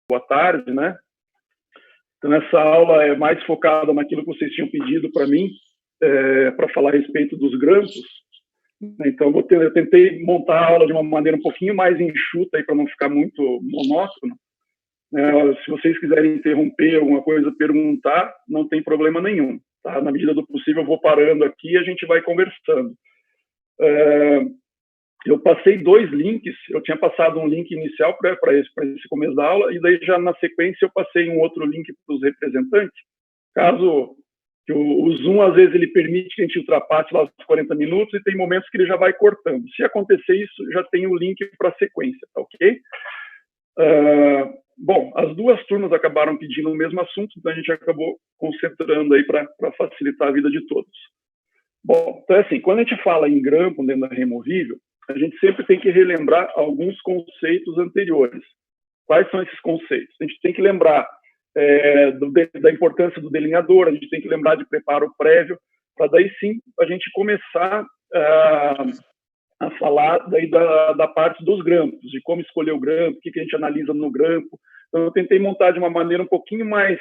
boa tarde, né? Então, essa aula é mais focada naquilo que vocês tinham pedido para mim, para falar a respeito dos grampos. Então, eu tentei montar a aula de uma maneira um pouquinho mais enxuta, para não ficar muito monótono. Se vocês quiserem interromper alguma coisa, perguntar, não tem problema nenhum. Tá? Na medida do possível, eu vou parando aqui e a gente vai conversando. Eu passei 2 links, eu tinha passado um link inicial para esse começo da aula, e daí já na sequência eu passei um outro link para os representantes, caso que o Zoom, às vezes, ele permite que a gente ultrapasse lá os 40 minutos, e tem momentos que ele já vai cortando. Se acontecer isso, já tem o link para a sequência, tá ok? Bom, as 2 turmas acabaram pedindo o mesmo assunto, então a gente acabou concentrando aí para facilitar a vida de todos. Bom, então assim, quando a gente fala em grampo dentro da Removível, a gente sempre tem que relembrar alguns conceitos anteriores. Quais são esses conceitos? A gente tem que lembrar da importância do delineador, a gente tem que lembrar de preparo prévio, para daí sim a gente começar a falar daí da parte dos grampos, de como escolher o grampo, o que a gente analisa no grampo. Então, eu tentei montar de uma maneira um pouquinho mais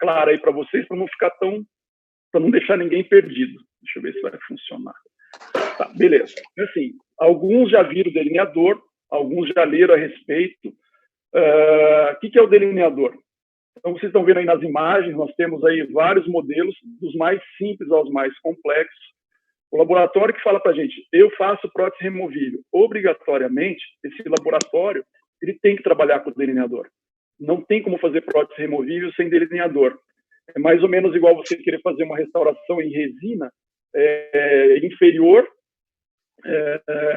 clara aí para vocês, para não ficar para não deixar ninguém perdido. Deixa eu ver se vai funcionar. Tá, beleza. Assim, alguns já viram o delineador, alguns já leram a respeito. O que é o delineador? Então, vocês estão vendo aí nas imagens, nós temos aí vários modelos, dos mais simples aos mais complexos. O laboratório que fala para a gente, eu faço prótese removível. Obrigatoriamente, esse laboratório ele tem que trabalhar com o delineador. Não tem como fazer prótese removível sem delineador. É mais ou menos igual você querer fazer uma restauração em resina inferior,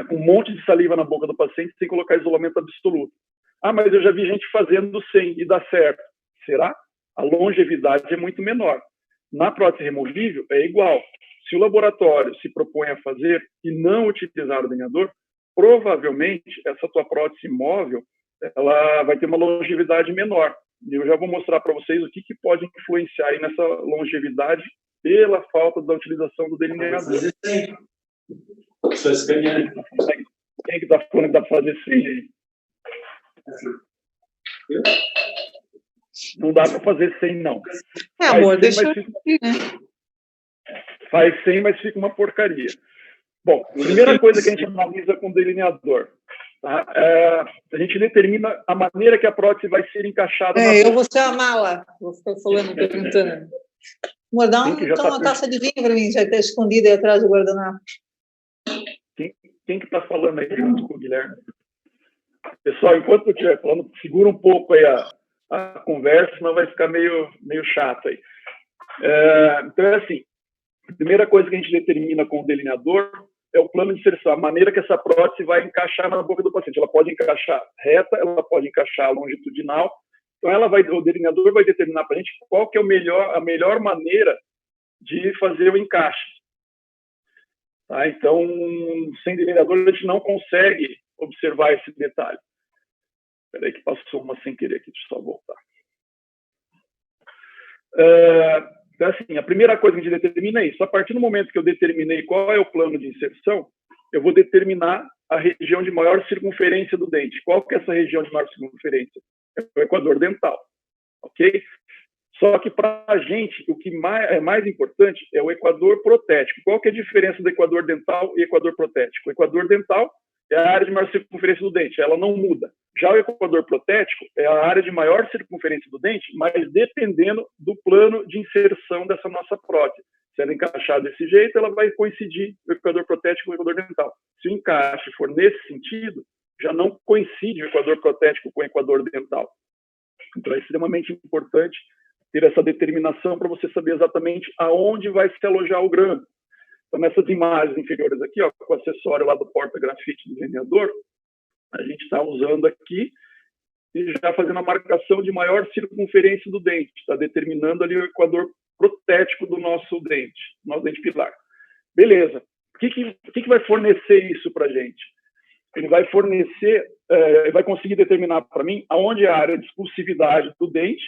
com um monte de saliva na boca do paciente, sem colocar isolamento absoluto. Ah, mas eu já vi gente fazendo sem e dá certo. Será? A longevidade é muito menor. Na prótese removível, é igual. Se o laboratório se propõe a fazer e não utilizar o delineador, provavelmente essa tua prótese móvel ela vai ter uma longevidade menor. E eu já vou mostrar para vocês o que pode influenciar aí nessa longevidade pela falta da utilização do delineador. Quem que está falando que dá para fazer sem aí? Não dá para fazer sem, não. Amor, deixa eu... Faz sem, mas fica uma porcaria. Bom, primeira coisa que a gente analisa com o delineador. Tá? A gente determina a maneira que a prótese vai ser encaixada. Eu vou ser a mala. Vou ficar falando, perguntando. Amor, dá uma taça de vinho para mim, já está escondida aí atrás do guardanapo. Quem que está falando aí junto com o Guilherme? Pessoal, enquanto eu estiver falando, segura um pouco aí a conversa, senão vai ficar meio chato aí. Então, é assim, a primeira coisa que a gente determina com o delineador é o plano de inserção, a maneira que essa prótese vai encaixar na boca do paciente. Ela pode encaixar reta, ela pode encaixar longitudinal. Então, o delineador vai determinar para a gente qual que é a melhor maneira de fazer o encaixe. Tá? Então, sem delineador, a gente não consegue observar esse detalhe. Espera aí que passou uma sem querer aqui, deixa eu só voltar. Então, assim, a primeira coisa que a gente determina é isso. A partir do momento que eu determinei qual é o plano de inserção, eu vou determinar a região de maior circunferência do dente. Qual que é essa região de maior circunferência? É o equador dental. Ok? Só que para a gente, o que é mais importante é o equador protético. Qual que é a diferença do equador dental e equador protético? O equador dental é a área de maior circunferência do dente, ela não muda. Já o equador protético é a área de maior circunferência do dente, mas dependendo do plano de inserção dessa nossa prótese. Se ela encaixar desse jeito, ela vai coincidir o equador protético com o equador dental. Se o encaixe for nesse sentido, já não coincide o equador protético com o equador dental. Então, é extremamente importante ter essa determinação para você saber exatamente aonde vai se alojar o grampo. Então, nessas imagens inferiores aqui, ó, com o acessório lá do porta-grafite do delineador, a gente está usando aqui e já fazendo a marcação de maior circunferência do dente, está determinando ali o equador protético do nosso dente pilar. Beleza. O que vai fornecer isso para a gente? Ele vai fornecer, vai conseguir determinar para mim aonde é a área de expulsividade do dente.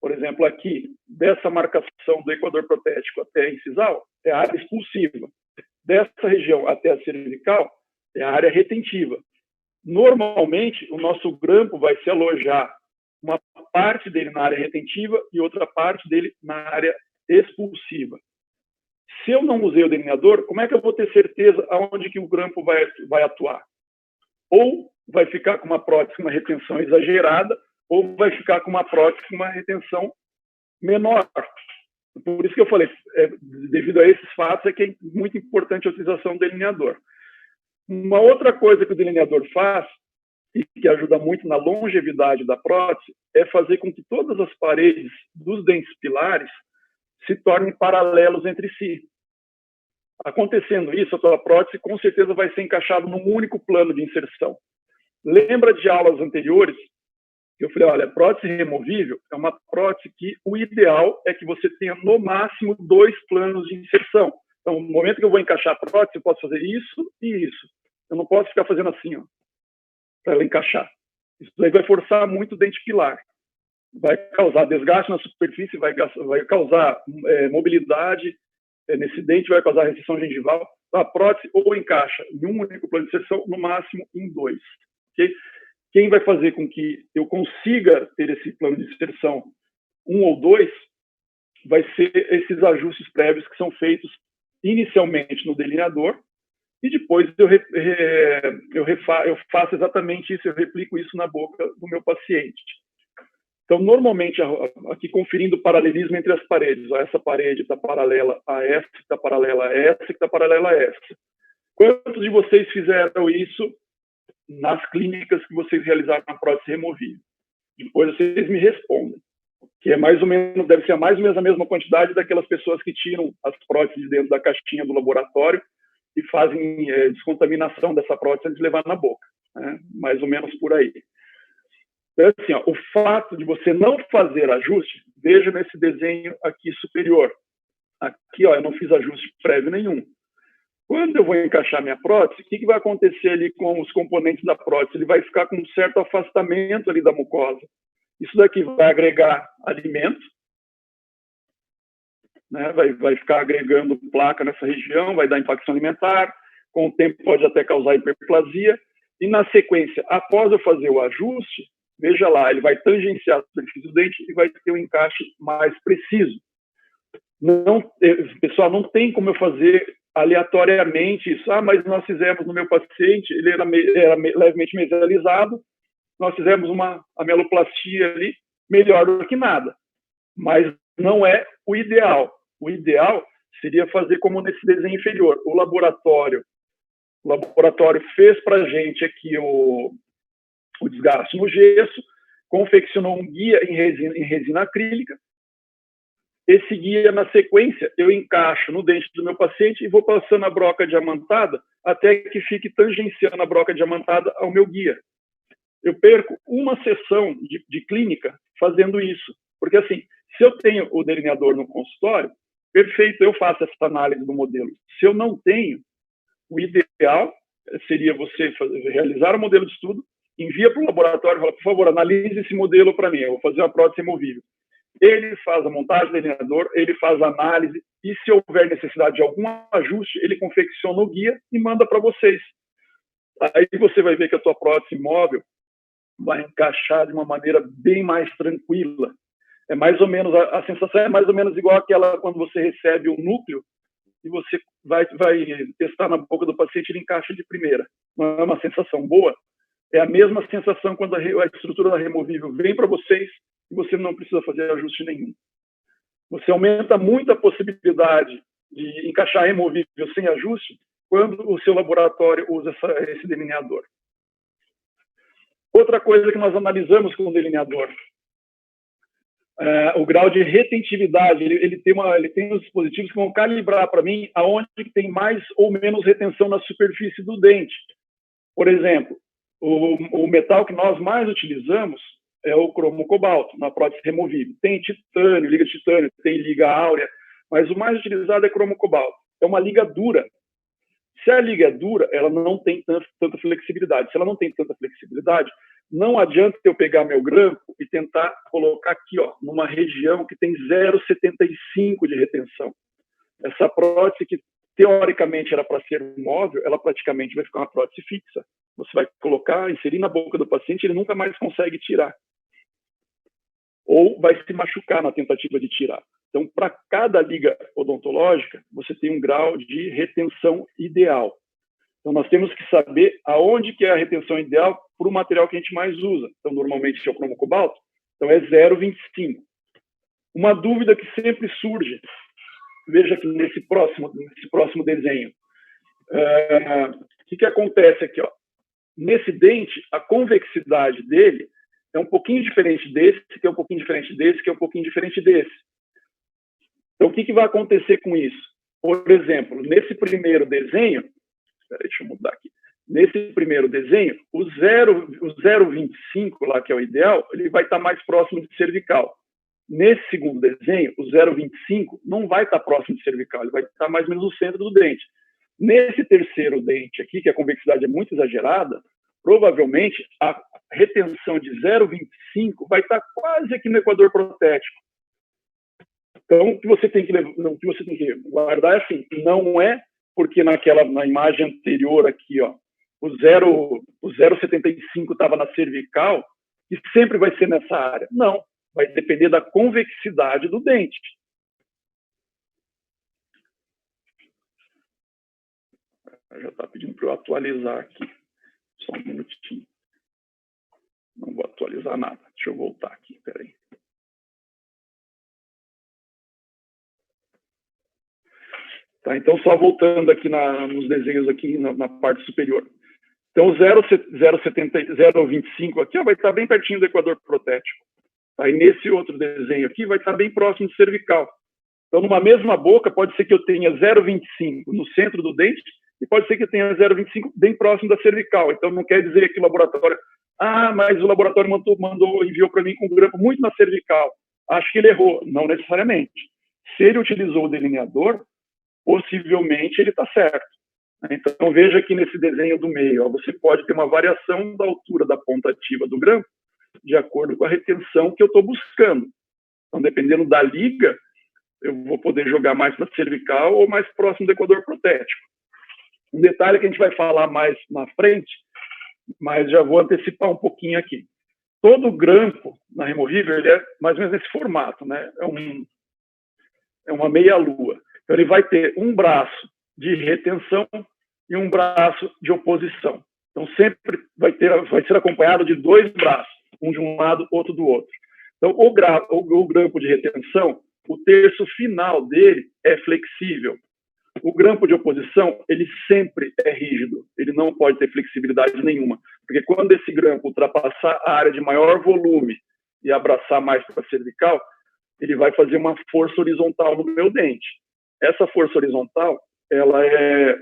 Por exemplo, aqui, dessa marcação do equador protético até a incisal, é a área expulsiva. Dessa região até a cervical, é a área retentiva. Normalmente, o nosso grampo vai se alojar uma parte dele na área retentiva e outra parte dele na área expulsiva. Se eu não usei o delineador, como é que eu vou ter certeza aonde que o grampo vai atuar? Ou vai ficar com uma prótese com uma retenção exagerada, ou vai ficar com uma prótese com uma retenção menor. Por isso que eu falei, devido a esses fatos, é que é muito importante a utilização do delineador. Uma outra coisa que o delineador faz, e que ajuda muito na longevidade da prótese, é fazer com que todas as paredes dos dentes pilares se tornem paralelos entre si. Acontecendo isso, a tua prótese com certeza vai ser encaixada num único plano de inserção. Lembra de aulas anteriores? Eu falei, olha, a prótese removível é uma prótese que o ideal é que você tenha no máximo 2 planos de inserção. Então, no momento que eu vou encaixar a prótese, eu posso fazer isso e isso. Eu não posso ficar fazendo assim, ó, para ela encaixar. Isso aí vai forçar muito o dente pilar. Vai causar desgaste na superfície, vai causar mobilidade nesse dente, vai causar recessão gengival. Então, a prótese ou encaixa em um único plano de inserção, no máximo em 2. Okay? Quem vai fazer com que eu consiga ter esse plano de inserção 1 ou 2 vai ser esses ajustes prévios que são feitos inicialmente no delineador e depois eu faço exatamente isso, eu replico isso na boca do meu paciente. Então, normalmente, aqui conferindo o paralelismo entre as paredes, ó, essa parede está paralela a essa, que está paralela a essa, que está paralela a essa. Quantos de vocês fizeram isso nas clínicas que vocês realizaram na prótese removível? Depois vocês me respondem. Que é mais ou menos, deve ser mais ou menos a mesma quantidade daquelas pessoas que tiram as próteses dentro da caixinha do laboratório e fazem descontaminação dessa prótese antes de levar na boca. Né? Mais ou menos por aí. Então, assim, ó, o fato de você não fazer ajuste, veja nesse desenho aqui superior. Aqui, ó, eu não fiz ajuste prévio nenhum. Quando eu vou encaixar minha prótese, o que vai acontecer ali com os componentes da prótese? Ele vai ficar com um certo afastamento ali da mucosa. Isso daqui vai agregar alimento, né? Vai ficar agregando placa nessa região, vai dar infecção alimentar, com o tempo pode até causar hiperplasia, e na sequência, após eu fazer o ajuste, veja lá, ele vai tangenciar a superfície do dente e vai ter um encaixe mais preciso. Não, pessoal, não tem como eu fazer aleatoriamente isso. Ah, mas nós fizemos no meu paciente, ele era levemente mesializado, nós fizemos uma ameloplastia ali, melhor do que nada. Mas não é o ideal. O ideal seria fazer como nesse desenho inferior. O laboratório fez para a gente aqui o desgaste no gesso, confeccionou um guia em resina acrílica. Esse guia, na sequência, eu encaixo no dente do meu paciente e vou passando a broca diamantada até que fique tangenciando a broca diamantada ao meu guia. Eu perco uma sessão de clínica fazendo isso. Porque, assim, se eu tenho o delineador no consultório, perfeito, eu faço essa análise do modelo. Se eu não tenho, o ideal seria você realizar o modelo de estudo, envia para o laboratório e fala, por favor, analise esse modelo para mim, eu vou fazer uma prótese removível. Ele faz a montagem do delineador, ele faz a análise, e se houver necessidade de algum ajuste, ele confecciona o guia e manda para vocês. Aí você vai ver que a tua prótese móvel vai encaixar de uma maneira bem mais tranquila. É mais ou menos, a sensação é mais ou menos igual àquela quando você recebe um núcleo e você vai testar na boca do paciente, ele encaixa de primeira. Não é uma sensação boa? É a mesma sensação quando a estrutura da removível vem para vocês e você não precisa fazer ajuste nenhum. Você aumenta muito a possibilidade de encaixar removível sem ajuste quando o seu laboratório usa esse delineador. Outra coisa que nós analisamos com o delineador, o grau de retentividade. Ele tem os dispositivos que vão calibrar para mim aonde tem mais ou menos retenção na superfície do dente. Por exemplo, o metal que nós mais utilizamos é o cromo cobalto, na prótese removível. Tem titânio, liga de titânio, tem liga áurea, mas o mais utilizado é cromo cobalto. É uma liga dura. Se a liga é dura, ela não tem tanta flexibilidade. Se ela não tem tanta flexibilidade, não adianta eu pegar meu grampo e tentar colocar aqui, ó, numa região que tem 0,75 de retenção. Essa prótese que teoricamente era para ser móvel, ela praticamente vai ficar uma prótese fixa. Você vai colocar, inserir na boca do paciente, ele nunca mais consegue tirar. ou vai se machucar na tentativa de tirar. Então, para cada liga odontológica, você tem um grau de retenção ideal. Então, nós temos que saber aonde que é a retenção ideal para o material que a gente mais usa. Então, normalmente é o cromo cobalto, então é 0,25. Uma dúvida que sempre surge, veja aqui nesse próximo desenho. O que acontece aqui? Ó? Nesse dente, a convexidade dele é um pouquinho diferente desse, que é um pouquinho diferente desse, que é um pouquinho diferente desse. Então, o que vai acontecer com isso? Por exemplo, nesse primeiro desenho, deixa eu mudar aqui. Nesse primeiro desenho, o 0,25 lá, que é o ideal, ele vai estar mais próximo de cervical. Nesse segundo desenho, o 0,25 não vai estar próximo de cervical, ele vai estar mais ou menos no centro do dente. Nesse terceiro dente aqui, que a convexidade é muito exagerada, provavelmente a retenção de 0,25 vai estar quase aqui no equador protético. Então, o que você tem que guardar é assim, não é porque na imagem anterior aqui, ó, o 0,75 estava na cervical e sempre vai ser nessa área. Não, vai depender da convexidade do dente. Já está pedindo para eu atualizar aqui. Só um minutinho. Não vou atualizar nada. Deixa eu voltar aqui, peraí. Tá, então, só voltando aqui nos desenhos aqui na parte superior. Então, o 0,25 aqui vai estar bem pertinho do equador protético. Aí, nesse outro desenho aqui, vai estar bem próximo do cervical. Então, numa mesma boca, pode ser que eu tenha 0,25 no centro do dente e pode ser que eu tenha 0,25 bem próximo da cervical. Então, não quer dizer que o laboratório... mas o laboratório enviou para mim com um grampo muito na cervical. Acho que ele errou. Não necessariamente. Se ele utilizou o delineador, possivelmente ele está certo. Então, veja aqui nesse desenho do meio, ó, você pode ter uma variação da altura da ponta ativa do grampo de acordo com a retenção que eu estou buscando. Então, dependendo da liga, eu vou poder jogar mais para cervical ou mais próximo do equador protético. Um detalhe que a gente vai falar mais na frente, mas já vou antecipar um pouquinho aqui. Todo grampo na removível ele é mais ou menos nesse formato, né? É uma meia-lua. Então, ele vai ter um braço de retenção e um braço de oposição. Então, sempre vai ser acompanhado de dois braços, um de um lado, outro do outro. Então, o grampo de retenção, o terço final dele é flexível. O grampo de oposição, ele sempre é rígido. Ele não pode ter flexibilidade nenhuma. Porque quando esse grampo ultrapassar a área de maior volume e abraçar mais para a cervical, ele vai fazer uma força horizontal no meu dente. Essa força horizontal, ela é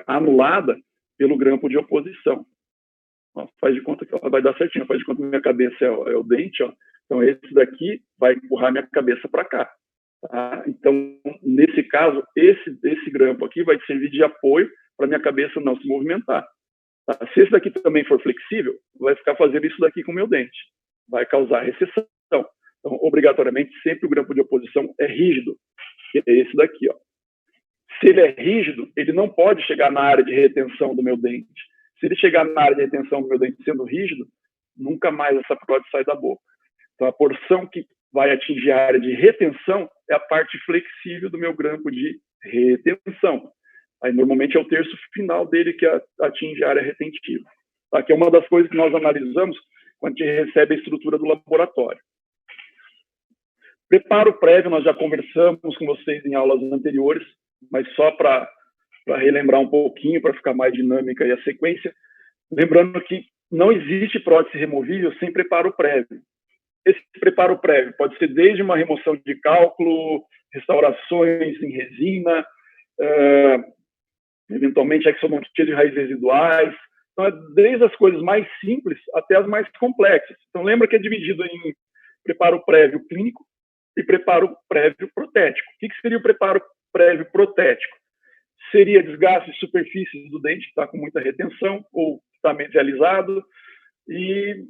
anulada pelo grampo de oposição. Ó, faz de conta que ela vai dar certinho, faz de conta que minha cabeça é o dente, ó. Então esse daqui vai empurrar minha cabeça para cá. Tá? Então, nesse caso, esse grampo aqui vai servir de apoio para minha cabeça não se movimentar. Tá? Se esse daqui também for flexível, vai ficar fazendo isso daqui com o meu dente. Vai causar recessão. Então, obrigatoriamente, sempre o grampo de oposição é rígido. Que é esse daqui, ó. Se ele é rígido, ele não pode chegar na área de retenção do meu dente. Se ele chegar na área de retenção do meu dente sendo rígido, nunca mais essa prótese sai da boca. Então, a porção que vai atingir a área de retenção é a parte flexível do meu grampo de retenção. Aí, normalmente, é o terço final dele que atinge a área retentiva. Tá? Que é uma das coisas que nós analisamos quando a gente recebe a estrutura do laboratório. Preparo prévio, nós já conversamos com vocês em aulas anteriores, mas só para relembrar um pouquinho, para ficar mais dinâmica aí a sequência. Lembrando que não existe prótese removível sem preparo prévio. Esse preparo prévio pode ser desde uma remoção de cálculo, restaurações em resina, eventualmente exodontia de raízes residuais. Então, é desde as coisas mais simples até as mais complexas. Então, lembra que é dividido em preparo prévio clínico e preparo prévio protético. O que seria o preparo prévio protético? Seria desgaste de superfícies do dente, que está com muita retenção ou está medializado, e,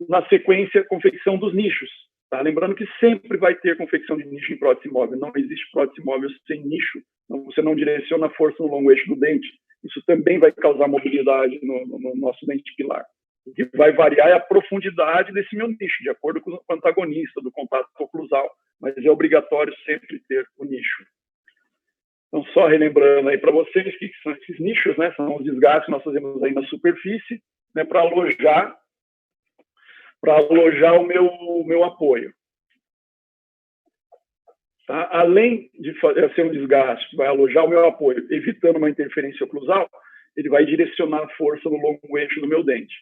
na sequência, confecção dos nichos. Tá? Lembrando que sempre vai ter confecção de nicho em prótese móvel. Não existe prótese móvel sem nicho. Você não direciona a força no longo eixo do dente. Isso também vai causar mobilidade no nosso dente pilar. O que vai variar é a profundidade desse meu nicho, de acordo com o antagonista do contato oclusal, mas é obrigatório sempre ter o nicho. Então, só relembrando aí para vocês o que são esses nichos, né? São os desgastes que nós fazemos aí na superfície, né, para alojar o meu apoio. Tá? Além de ser um desgaste que vai alojar o meu apoio, evitando uma interferência oclusal, ele vai direcionar a força no longo eixo do meu dente.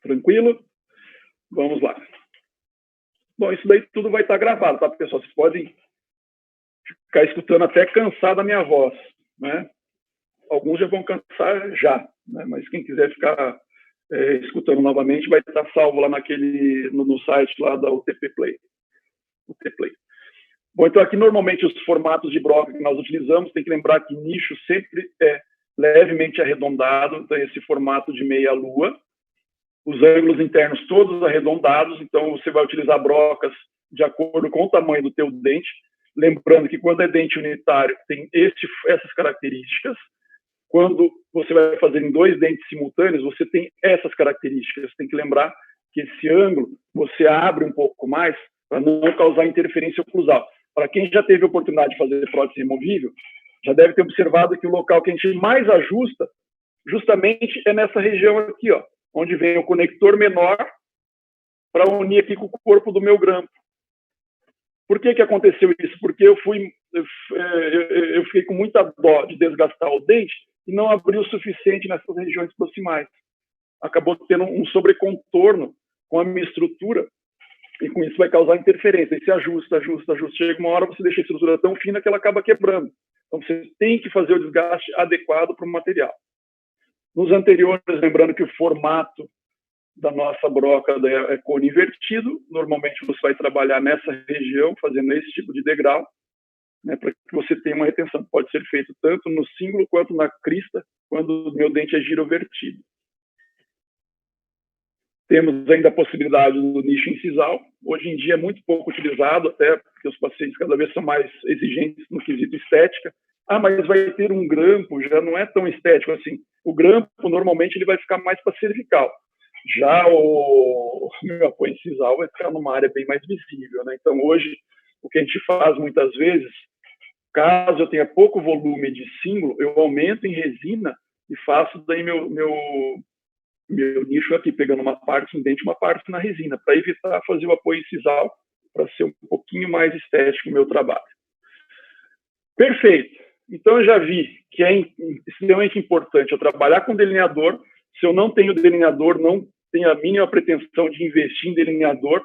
Tranquilo? Vamos lá. Bom, isso daí tudo vai estar gravado, tá, pessoal? Vocês podem ficar escutando até cansar da minha voz, né? Alguns já vão cansar já, né? Mas quem quiser ficar escutando novamente vai estar salvo lá no site lá da UTP Play. Bom, então aqui normalmente os formatos de broca que nós utilizamos, tem que lembrar que nicho sempre é levemente arredondado, então esse formato de meia-lua. Os ângulos internos todos arredondados, então você vai utilizar brocas de acordo com o tamanho do teu dente. Lembrando que quando é dente unitário tem essas características. Quando você vai fazer em 2 dentes simultâneos, você tem essas características. Tem que lembrar que esse ângulo você abre um pouco mais para não causar interferência oclusal. Para quem já teve a oportunidade de fazer prótese removível, já deve ter observado que o local que a gente mais ajusta justamente é nessa região aqui, ó, onde vem o conector menor para unir aqui com o corpo do meu grampo. Por que aconteceu isso? Porque eu fiquei com muita dó de desgastar o dente e não abri o suficiente nessas regiões proximais. Acabou tendo um sobrecontorno com a minha estrutura e com isso vai causar interferência. E se ajusta. Chega uma hora você deixa a estrutura tão fina que ela acaba quebrando. Então você tem que fazer o desgaste adequado para o material. Nos anteriores, lembrando que o formato da nossa broca é cone invertido, normalmente você vai trabalhar nessa região, fazendo esse tipo de degrau, né, para que você tenha uma retenção. Pode ser feito tanto no cíngulo quanto na crista, quando o meu dente é girovertido. Temos ainda a possibilidade do nicho incisal. Hoje em dia é muito pouco utilizado, até porque os pacientes cada vez são mais exigentes no quesito estética. Ah, mas vai ter um grampo, já não é tão estético assim. O grampo, normalmente, ele vai ficar mais para cervical. Já o meu apoio incisal vai ficar numa área bem mais visível, né? Então, hoje, o que a gente faz muitas vezes, caso eu tenha pouco volume de cíngulo, eu aumento em resina e faço daí meu nicho aqui, pegando uma parte no dente, uma parte na resina, para evitar fazer o apoio incisal, para ser um pouquinho mais estético o meu trabalho. Perfeito. Então, eu já vi que é extremamente importante eu trabalhar com delineador. Se eu não tenho delineador, não tenho a mínima pretensão de investir em delineador,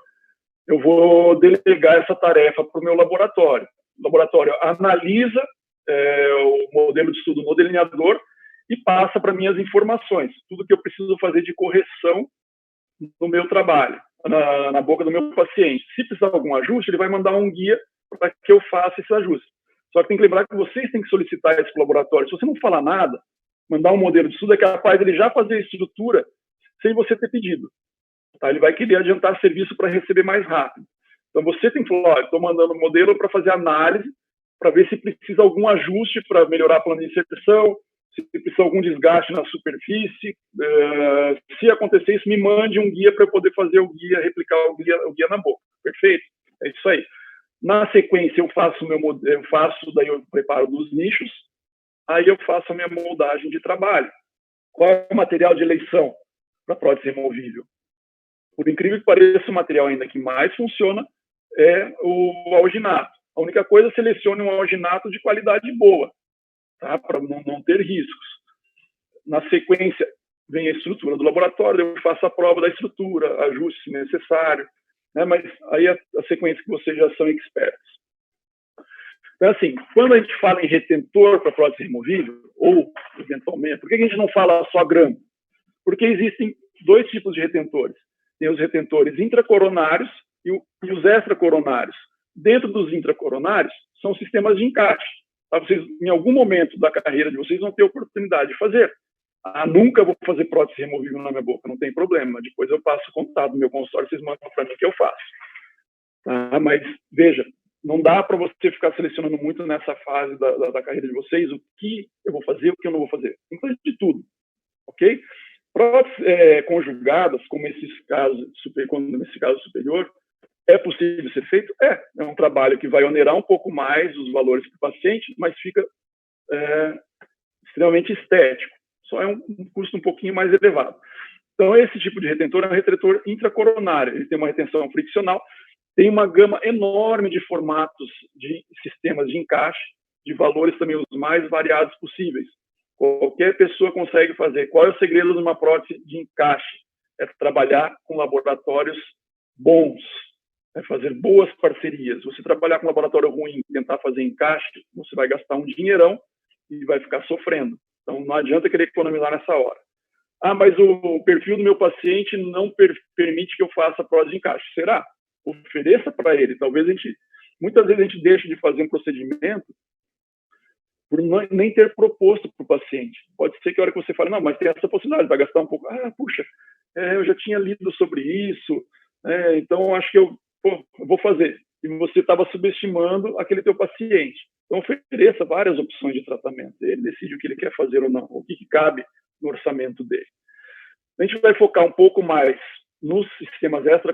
eu vou delegar essa tarefa para o meu laboratório. O laboratório analisa o modelo de estudo no delineador e passa para mim as informações, tudo que eu preciso fazer de correção no meu trabalho, na boca do meu paciente. Se precisar de algum ajuste, ele vai mandar um guia para que eu faça esse ajuste. Só que tem que lembrar que vocês têm que solicitar esse laboratório. Se você não falar nada, mandar um modelo de estudo, é capaz de ele já fazer a estrutura sem você ter pedido. Tá? Ele vai querer adiantar serviço para receber mais rápido. Então, você tem que falar, estou mandando um modelo para fazer análise, para ver se precisa algum ajuste para melhorar a plano de inserção, se precisa algum desgaste na superfície. Se acontecer isso, me mande um guia para eu poder fazer o guia, replicar o guia na boca. Perfeito? É isso aí. Na sequência, eu daí eu preparo dos nichos, aí eu faço a minha moldagem de trabalho. Qual é o material de eleição para prótese removível? Por incrível que pareça, o material ainda que mais funciona é o alginato. A única coisa, selecione um alginato de qualidade boa, tá? Para não ter riscos. Na sequência, vem a estrutura do laboratório, eu faço a prova da estrutura, ajuste se necessário, né? Mas aí a sequência que vocês já são expertos. Então, assim, quando a gente fala em retentor para prótese removível, ou, eventualmente, por que a gente não fala só grampo? Porque existem 2 tipos de retentores. Tem os retentores intracoronários e os extracoronários. Dentro dos intracoronários, são sistemas de encaixe. Tá? Vocês, em algum momento da carreira de vocês, vão ter oportunidade de fazer. Nunca vou fazer prótese removível na minha boca, não tem problema. Depois eu passo o contato do meu consultório, vocês mandam para mim que eu faço. Tá? Mas, veja, não dá para você ficar selecionando muito nessa fase da carreira de vocês o que eu vou fazer, o que eu não vou fazer. Tem que fazer de tudo, ok? Próteses conjugadas, como nesse caso superior, é possível ser feito? É um trabalho que vai onerar um pouco mais os valores para o paciente, mas fica extremamente estético. Só é um custo um pouquinho mais elevado. Então, esse tipo de retentor é um retentor intracoronário. Ele tem uma retenção friccional, tem uma gama enorme de formatos de sistemas de encaixe, de valores também os mais variados possíveis. Qualquer pessoa consegue fazer. Qual é o segredo de uma prótese de encaixe? É trabalhar com laboratórios bons, é fazer boas parcerias. Você trabalhar com um laboratório ruim, tentar fazer encaixe, você vai gastar um dinheirão e vai ficar sofrendo. Então, não adianta querer economizar nessa hora. Mas o perfil do meu paciente não permite que eu faça prótese de encaixe. Será? Ofereça para ele. Muitas vezes a gente deixa de fazer um procedimento por nem ter proposto para o paciente. Pode ser que a hora que você fale, não, mas tem essa possibilidade, vai gastar um pouco. Puxa, eu já tinha lido sobre isso, então acho que eu vou fazer. E você estava subestimando aquele teu paciente. Então, ofereça várias opções de tratamento. Ele decide o que ele quer fazer ou não, o que cabe no orçamento dele. A gente vai focar um pouco mais nos sistemas extra.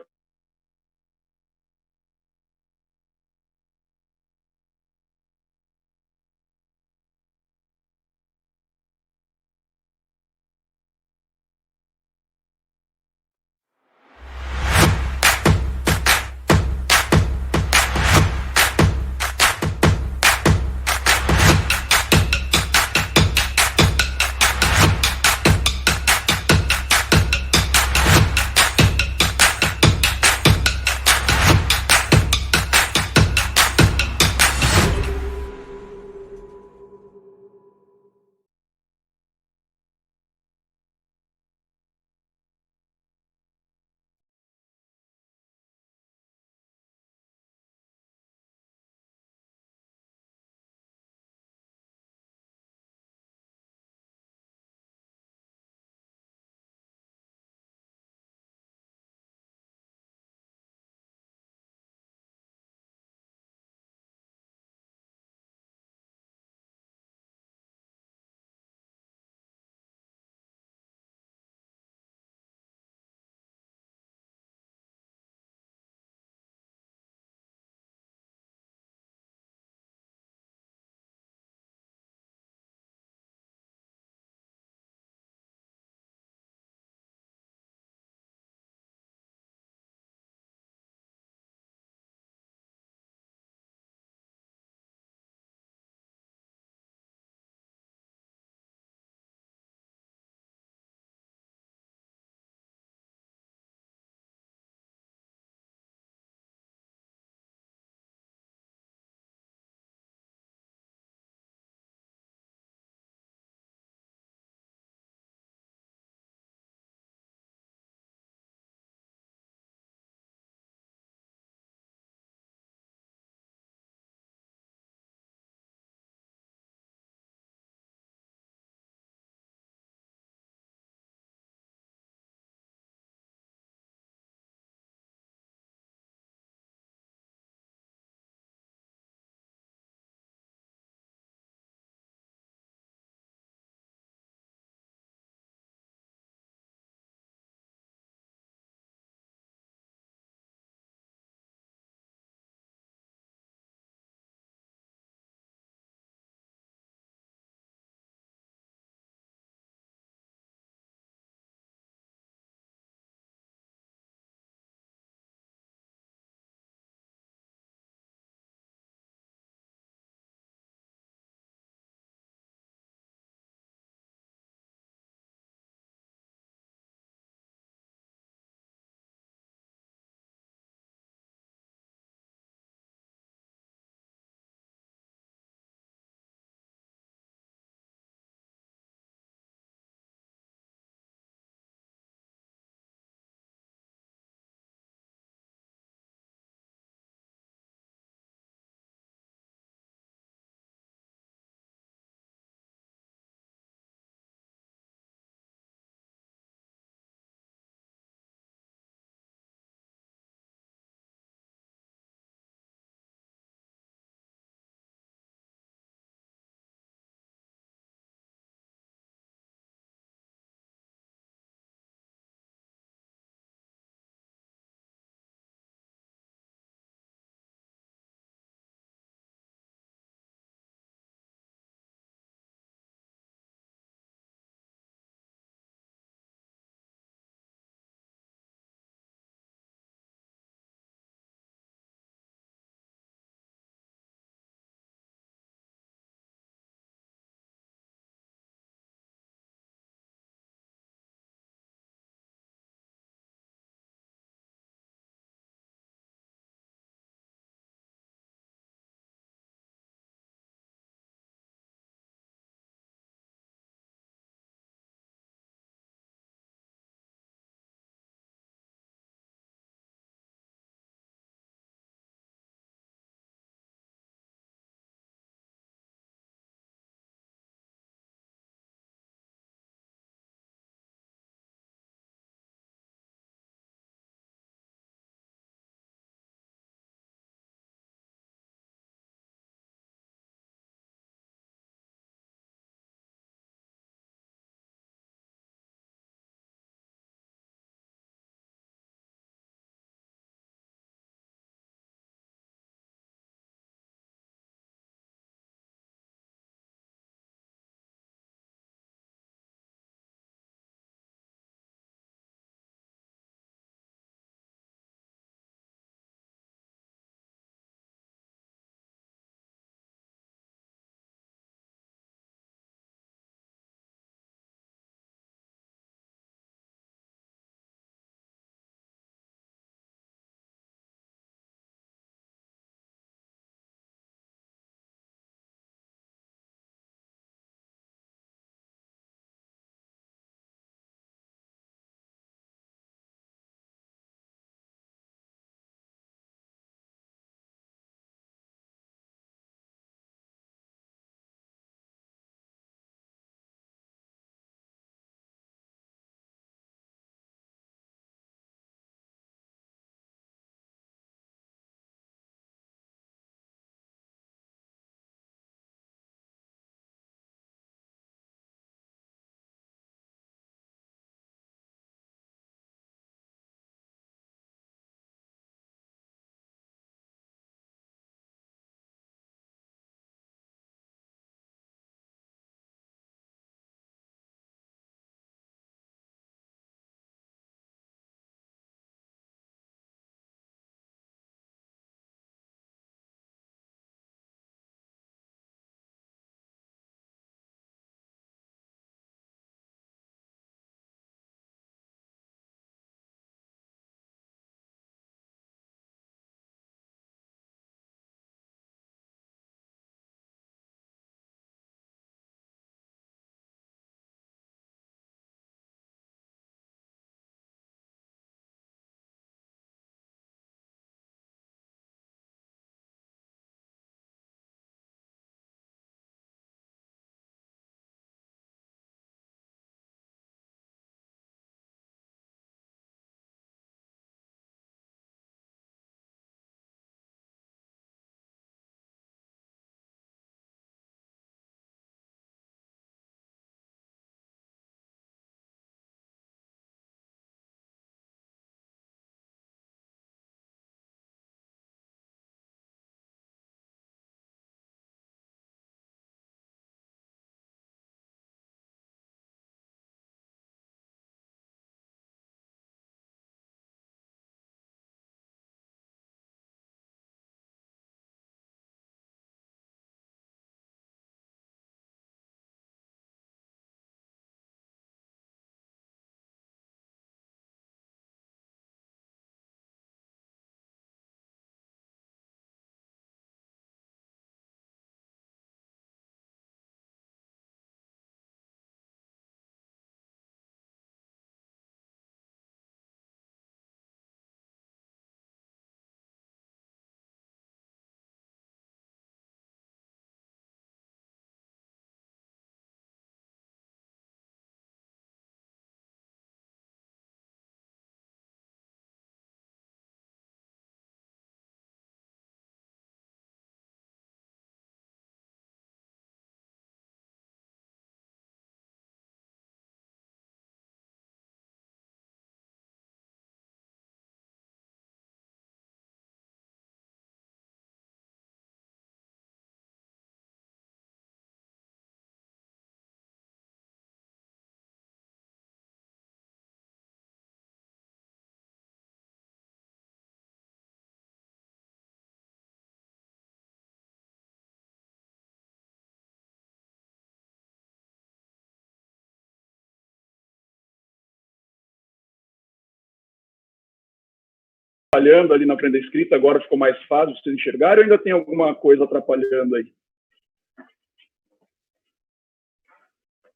atrapalhando ali na frente da escrita, agora ficou mais fácil vocês enxergarem, ou ainda tem alguma coisa atrapalhando aí?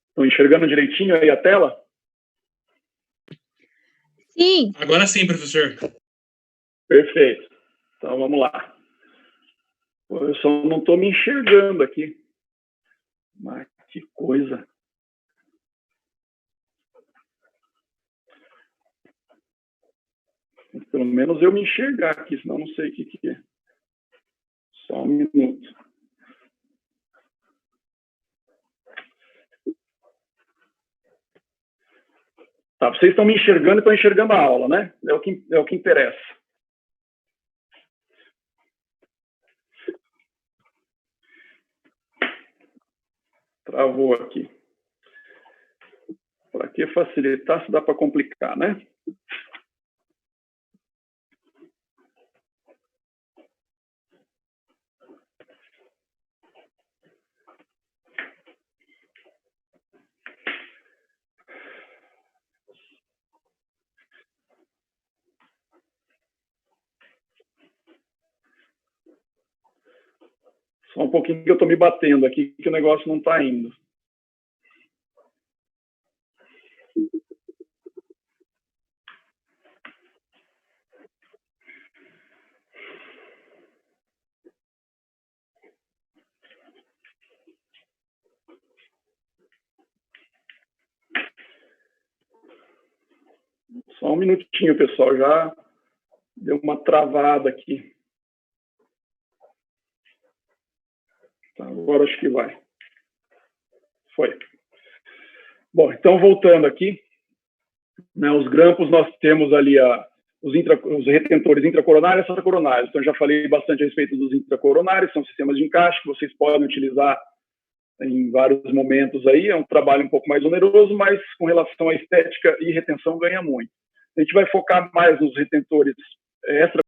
Estão enxergando direitinho aí a tela? Sim. Agora sim, professor. Perfeito. Então, vamos lá. Eu só não estou me enxergando aqui. Mas que coisa. Pelo menos eu me enxergar aqui, senão não sei o que é. Só um minuto. Tá, vocês estão me enxergando e estão enxergando a aula, né? É o que interessa. Travou aqui. Para que facilitar se dá para complicar, né? Só um pouquinho que eu estou me batendo aqui, que o negócio não está indo. Só um minutinho, pessoal, já deu uma travada aqui. Tá, agora acho que vai. Foi. Bom, então voltando aqui, né, os grampos nós temos ali os retentores intracoronários e extracoronários. Então já falei bastante a respeito dos intracoronários, são sistemas de encaixe que vocês podem utilizar em vários momentos aí. É um trabalho um pouco mais oneroso, mas com relação à estética e retenção ganha muito. A gente vai focar mais nos retentores extra